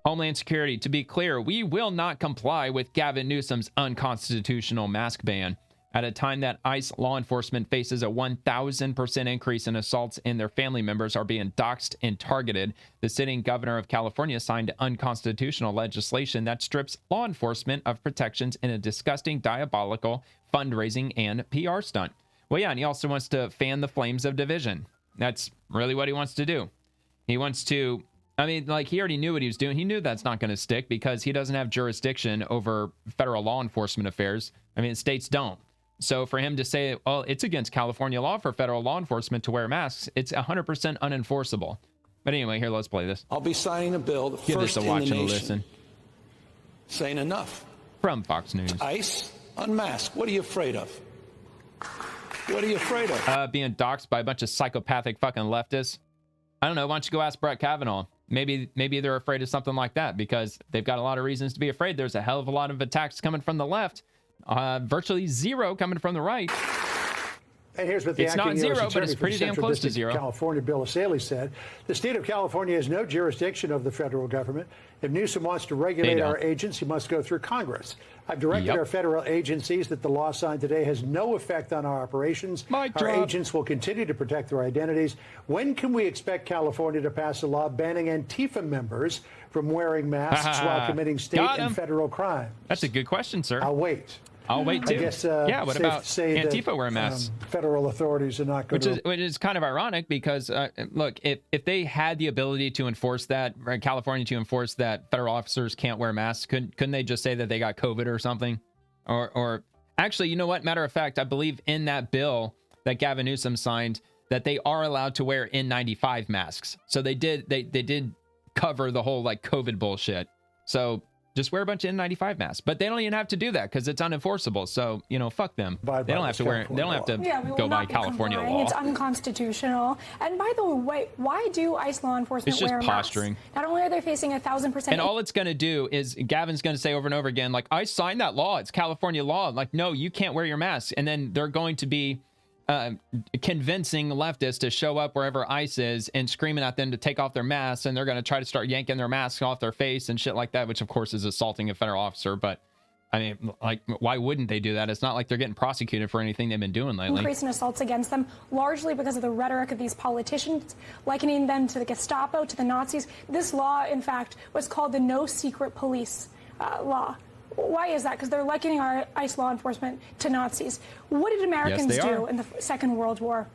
Homeland Security, to be clear, we will not comply with Gavin Newsom's unconstitutional mask ban. At a time that ICE law enforcement faces a 1,000% increase in assaults and their family members are being doxxed and targeted, the sitting governor of California signed unconstitutional legislation that strips law enforcement of protections in a disgusting, diabolical fundraising and PR stunt. Well, yeah, and he also wants to fan the flames of division. That's really what he wants to do. He wants to, I mean, like, he already knew what he was doing. He knew that's not going to stick because he doesn't have jurisdiction over federal law enforcement affairs. I mean, states don't. So for him to say, well, it's against California law for federal law enforcement to wear masks, it's 100% unenforceable. But anyway, here, let's play this. I'll be signing a bill, the Give first this a watch in the and a nation, listen. saying enough. From Fox News. ICE, unmask. What are you afraid of? What are you afraid of? Being doxxed by a bunch of psychopathic fucking leftists. I don't know. Why don't you go ask Brett Kavanaugh? Maybe they're afraid of something like that because they've got a lot of reasons to be afraid. There's a hell of a lot of attacks coming from the left. Virtually zero coming from the right. And here's what the it's not zero, but it's pretty damn close to zero. California, Bill Asaley said, the state of California has no jurisdiction of the federal government. If Newsom wants to regulate our agents, he must go through Congress. I've directed our federal agencies that the law signed today has no effect on our operations. Our agents will continue to protect their identities. When can we expect California to pass a law banning Antifa members from wearing masks while committing state and federal crimes? That's a good question, sir. I'll wait. I'll wait too. I guess, yeah, what about Antifa wearing masks? Federal authorities are not going to... Which is kind of ironic because, look, if they had the ability to enforce that, California to enforce that federal officers can't wear masks, couldn't they just say that they got COVID or something? Or actually, you know what? Matter of fact, I believe in that bill that Gavin Newsom signed that they are allowed to wear N95 masks. So they did cover the whole like COVID bullshit. So just wear a bunch of N95 masks, but they don't even have to do that because it's unenforceable. So, you know, fuck them. They don't have to wear. They don't have to go by California law. It's unconstitutional. And by the way, why do ICE law enforcement wear masks? It's just posturing. Not only are they facing 1,000%, and all it's going to do is Gavin's going to say over and over again, like, I signed that law. It's California law. Like, no, you can't wear your mask. And then they're going to be convincing leftists to show up wherever ICE is and screaming at them to take off their masks, and they're going to try to start yanking their masks off their face and shit like that, which of course is assaulting a federal officer. But I mean, like, why wouldn't they do that? It's not like they're getting prosecuted for anything they've been doing lately. Increase in assaults against them, largely because of the rhetoric of these politicians, likening them to the Gestapo, to the Nazis. This law, in fact, was called the No Secret Police law. Why is that? Because they're likening our ICE law enforcement to Nazis. What did Americans do in the Second World War?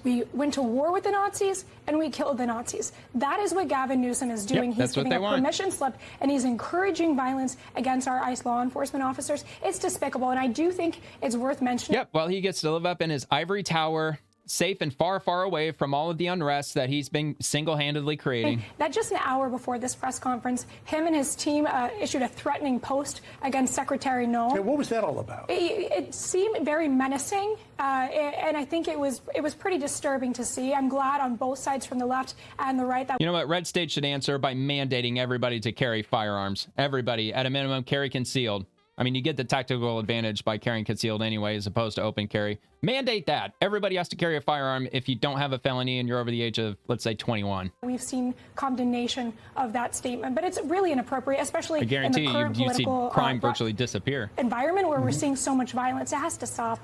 We went to war with the Nazis and we killed the Nazis. That is what Gavin Newsom is doing. He's giving a permission slip and he's encouraging violence against our ICE law enforcement officers. It's despicable, and I do think it's worth mentioning. Yep, well, he gets to live up in his ivory tower, safe and far, far away from all of the unrest that he's been single-handedly creating. That just an hour before this press conference, him and his team issued a threatening post against Secretary Noel. Hey, what was that all about? It seemed very menacing, and I think it was pretty disturbing to see. I'm glad on both sides, from the left and the right. That, you know what? Red State should answer by mandating everybody to carry firearms. Everybody, at a minimum, carry concealed. I mean, you get the tactical advantage by carrying concealed anyway, as opposed to open carry. Mandate that. Everybody has to carry a firearm if you don't have a felony and you're over the age of, let's say, 21. We've seen condemnation of that statement, but it's really inappropriate, especially in the current political you see crime virtually disappear. Environment where we're seeing so much violence. It has to stop.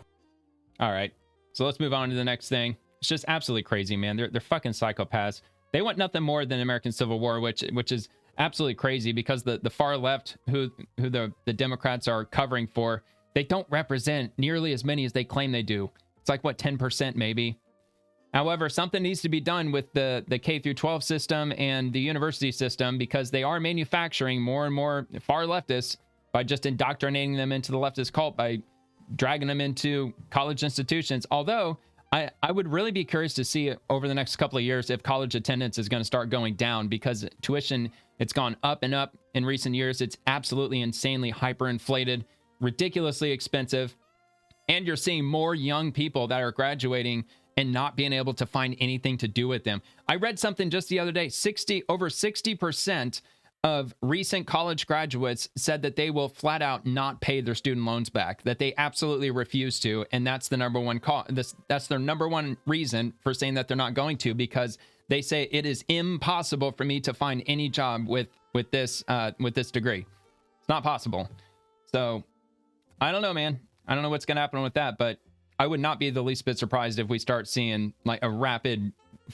All right, so let's move on to the next thing. It's just absolutely crazy, man. They're fucking psychopaths. They want nothing more than the American Civil War, which is absolutely crazy because the far left, who the Democrats are covering for, they don't represent nearly as many as they claim they do. It's like, what, 10% maybe? However, something needs to be done with the K through 12 system and the university system, because they are manufacturing more and more far leftists by just indoctrinating them into the leftist cult, by dragging them into college institutions. Although I would really be curious to see over the next couple of years if college attendance is going to start going down, because tuition, it's gone up and up in recent years. It's absolutely insanely hyperinflated, ridiculously expensive. And you're seeing more young people that are graduating and not being able to find anything to do with them. I read something just the other day, over 60% of recent college graduates said that they will flat out not pay their student loans back, that they absolutely refuse to. And that's the number one that's their number one reason for saying that they're not going to, because they say it is impossible for me to find any job with this degree. It's not possible. So I don't know, man. I don't know what's going to happen with that, but I would not be the least bit surprised if we start seeing like a rapid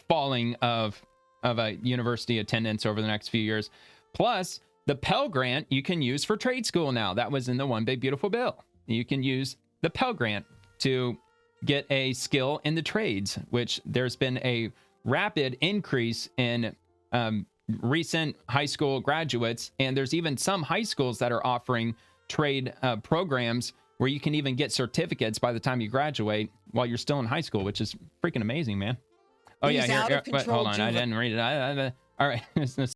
falling of a university attendance over the next few years. Plus, the Pell Grant you can use for trade school now. That was in the One Big Beautiful Bill. You can use the Pell Grant to get a skill in the trades, which there's been a rapid increase in recent high school graduates. And there's even some high schools that are offering trade programs where you can even get certificates by the time you graduate while you're still in high school, which is freaking amazing, man. Oh, yeah. Here, hold on. I didn't read it. All right.